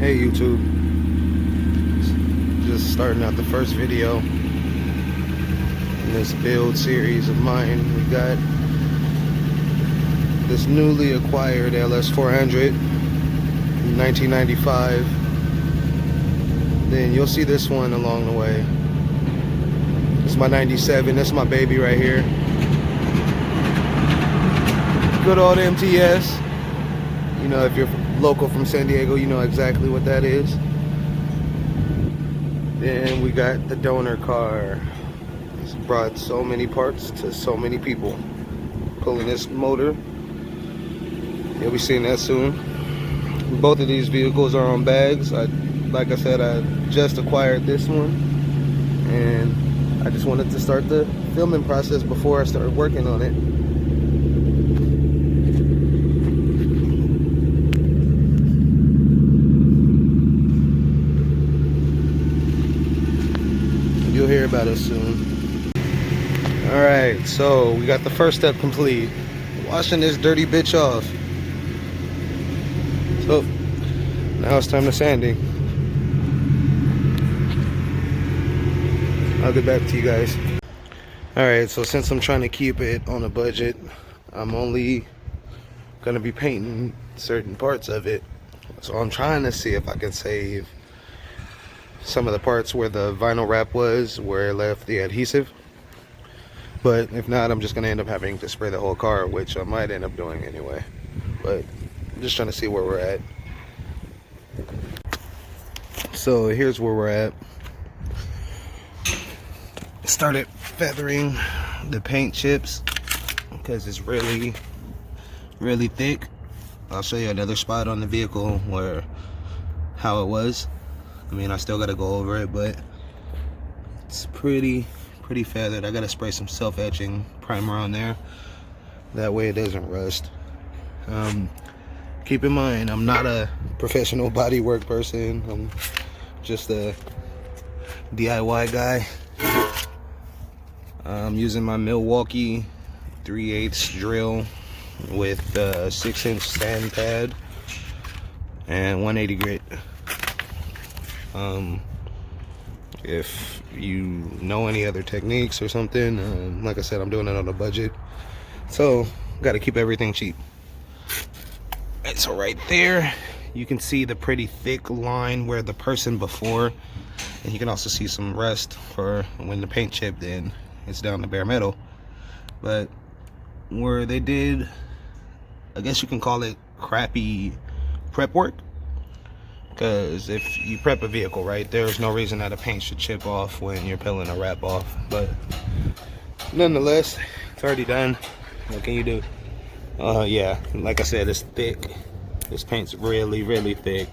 Hey YouTube, just starting out the first video in this build series of mine. We got this newly acquired LS400 in 1995. Then you'll see this one along the way. This is my 97, that's my baby right here. Good old MTS. You know, if you're local from San Diego, you know exactly what that is. Then we got the donor car. It's brought so many parts to so many people. Pulling this motor. You'll be seeing that soon. Both of these vehicles are on bags. Like I said, I just acquired this one. And I just wanted to start the filming process before I started working on it. You'll hear about it soon. Alright, so we got the first step complete. Washing this dirty bitch off. So, now it's time to sanding. I'll get back to you guys. Alright, so since I'm trying to keep it on a budget, I'm only going to be painting certain parts of it. So I'm trying to see if I can save some of the parts where the vinyl wrap was, where I left the adhesive. But if not, I'm just going to end up having to spray the whole car, which I might end up doing anyway. But I'm just trying to see where we're at. So here's where we're at. Started feathering the paint chips because it's really thick. I'll show you another spot on the vehicle where how it was. I mean, I still gotta go over it, but it's pretty feathered. I gotta spray some self-etching primer on there. That way it doesn't rust. Keep in mind, I'm not a professional bodywork person. I'm just a DIY guy. I'm using my Milwaukee 3/8 drill with a 6-inch sand pad and 180 grit. If you know any other techniques or something, like I said, I'm doing it on a budget, so got to keep everything cheap. And so right there you can see the pretty thick line where the person before, and you can also see some rust for when the paint chipped in. It's down to bare metal, but where they did, I guess you can call it crappy prep work. Because if you prep a vehicle, right, there's no reason that a paint should chip off when you're peeling a wrap off. But nonetheless, it's already done. What can you do? Yeah, like I said, it's thick. This paint's really thick.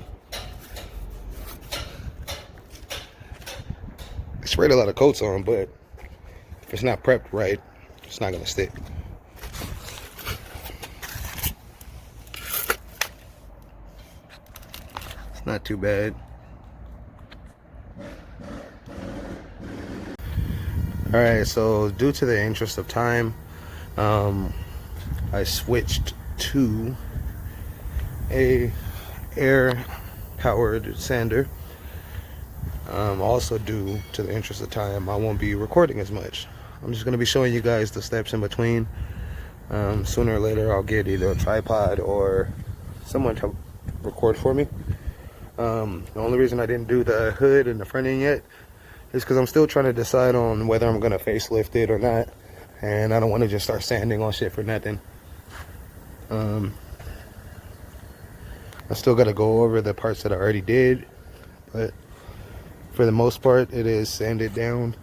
I sprayed a lot of coats on, but if it's not prepped right, it's not gonna stick. Not too bad. Alright, so due to the interest of time, I switched to a air powered sander. Also due to the interest of time, I won't be recording as much. I'm just going to be showing you guys the steps in between. Sooner or later I'll get either a tripod or someone to record for me. The only reason I didn't do the hood and the front end yet is because I'm still trying to decide on whether I'm going to facelift it or not. And I don't want to just start sanding on shit for nothing. I still got to go over the parts that I already did. But for the most part, it is sanded down.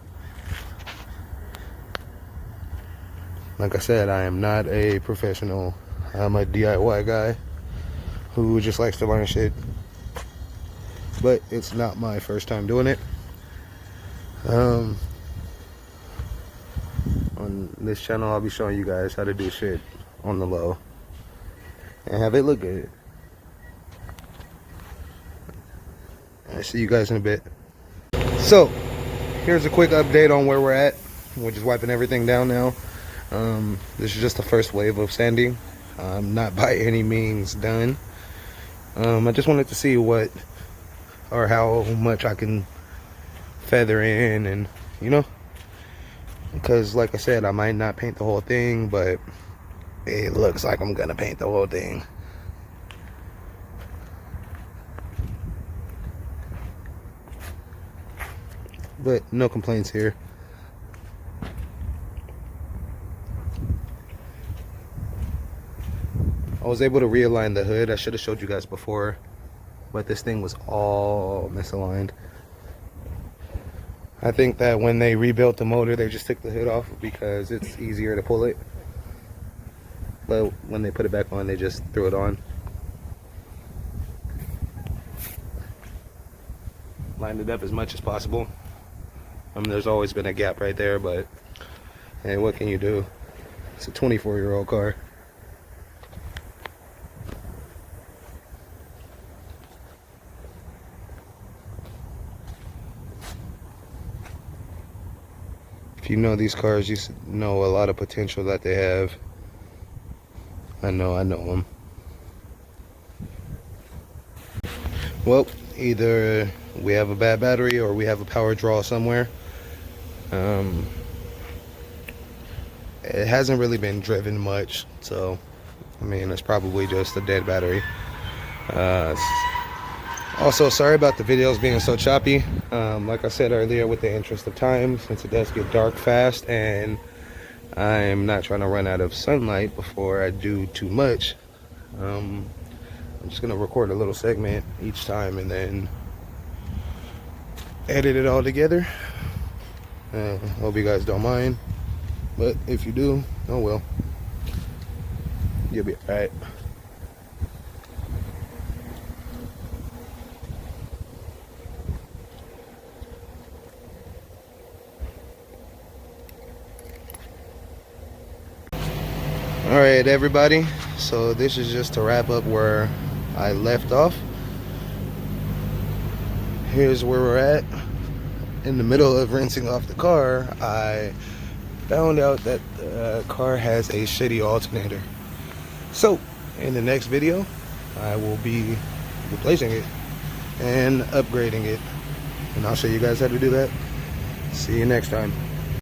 Like I said, I am not a professional. I'm a DIY guy who just likes to learn shit. But it's not my first time doing it. On this channel, I'll be showing you guys how to do shit on the low and have it look good. I'll see you guys in a bit. So here's a quick update on where we're at. We're just wiping everything down now. This is just the first wave of sanding. I'm not by any means done. I just wanted to see what or how much I can feather in, and you know, because like I said, I might not paint the whole thing, but it looks like I'm gonna paint the whole thing. But no complaints here. I was able to realign the hood. I should have showed you guys before, but this thing was all misaligned. I think that when they rebuilt the motor, they just took the hood off because it's easier to pull it. But when they put it back on, they just threw it on. Lined it up as much as possible. I mean, there's always been a gap right there, but hey, what can you do? It's a 24-year-old car. If you know these cars, you know a lot of potential that they have. I know them. Well, either we have a bad battery or we have a power draw somewhere. It hasn't really been driven much, so I mean, it's probably just a dead battery. Also, sorry about the videos being so choppy. Like I said earlier, with the interest of time, since it does get dark fast and I'm not trying to run out of sunlight before I do too much, I'm just gonna record a little segment each time and then edit it all together. Hope you guys don't mind, but if you do, oh well, you'll be alright. Alright everybody, so this is just to wrap up where I left off. Here's where we're at. In the middle of rinsing off the car, I found out that the car has a shitty alternator. So in the next video, I will be replacing it and upgrading it, and I'll show you guys how to do that. See you next time.